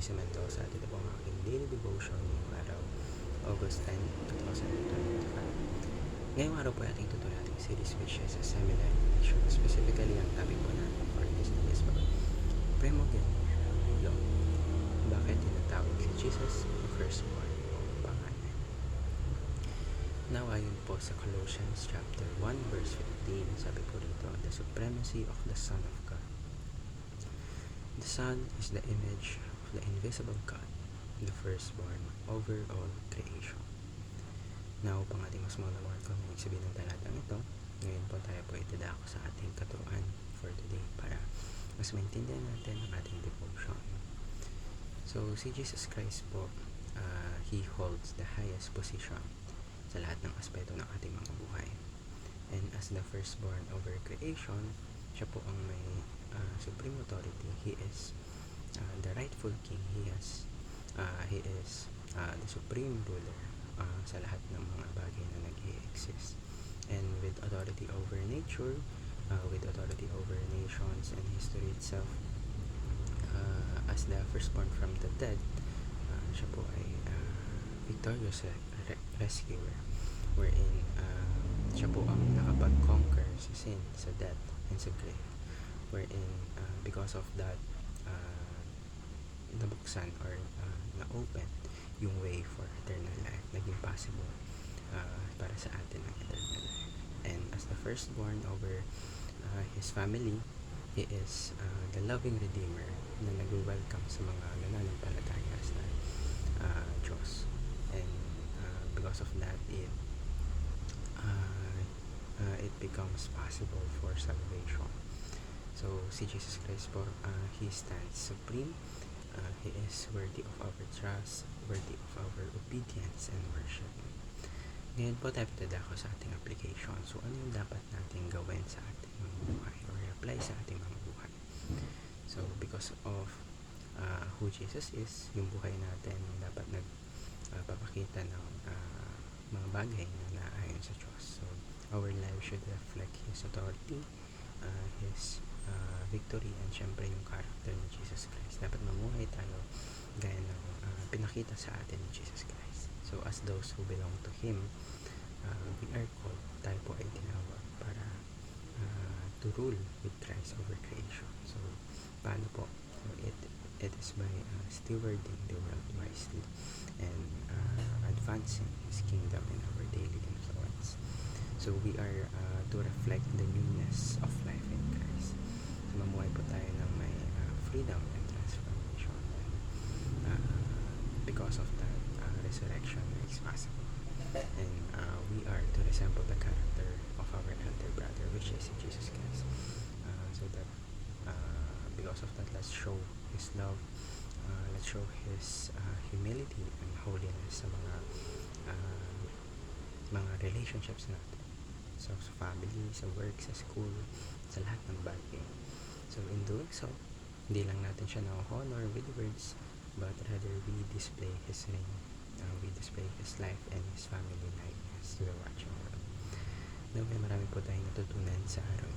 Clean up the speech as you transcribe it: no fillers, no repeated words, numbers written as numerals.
Eunice Mendoza. Ito po ang aking daily devotion ngayong araw, August 10, 2025. Ngayong araw po ating tutuloy ating series which is a seminary lecture. Specifically, ang topic po natin for this day is Primogeniture Law. Bakit tinatawag si Jesus ang firstborn o panganay? Now, ayon po sa Colossians chapter 1 verse 15, sabi po rito, the supremacy of the Son of God. The Son is the image of the invisible God, the firstborn over all creation. Now, upang ating mas malaman kung ano sabihin ng talatang ito, ngayon po tayo po itadako sa ating katuruan for today para mas maintindihan natin ang ating devotion. So, si Jesus Christ po, He holds the highest position sa lahat ng aspeto ng ating mga buhay. And as the firstborn over creation, siya po ang may supreme authority. He is the rightful king. He is the supreme ruler sa lahat ng mga bagay na nag-i-exist. And with authority over nature, with authority over nations and history itself, as the firstborn from the dead, siya po ay victorious rescuer, wherein siya po ang nakapag-conquer sa sin, sa death, and sa grave, wherein because of that, nabuksan or na-open yung way for eternal life, naging possible para sa atin ang eternal life. And as the firstborn over his family, he is the loving redeemer na nag-welcome sa mga nananampalataya sa Diyos. And because of that, it becomes possible for salvation. So, si Jesus Christ po, He stands supreme. He is worthy of our trust, worthy of our obedience and worship. Ngayon po tayo dadako sa ating application. So, ano yung dapat natin gawin sa ating mga buhay or apply sa ating mga buhay? So, because of who Jesus is, yung buhay natin dapat nagpapakita ng mga bagay na naayon sa Diyos. So, our life should reflect His authority, His victory, and syempre yung character ni Jesus Christ. Dapat mamuhay tayo gaya ng pinakita sa atin ni Jesus Christ. So, as those who belong to Him, we are called, tayo po ay tinawag para to rule with Christ over creation. So, paano po? So, it is by stewarding the world wisely and advancing His kingdom in our daily influence. So, we are to reflect the newness of life in Christ. So, mamuhay po tayo ng may freedom and transformation. And because of that, resurrection is possible. And we are to resemble the character of our elder brother, which is Jesus Christ. So that because of that, let's show His love, let's show His humility and holiness sa mga relationships natin. So, sa family, sa work, sa school, sa lahat ng bagay. So, in doing so, hindi lang natin siya na-honor with words, but rather we display His reign. We display His life and His family likeness to the watching world. Now, may marami po tayong natutunan sa araw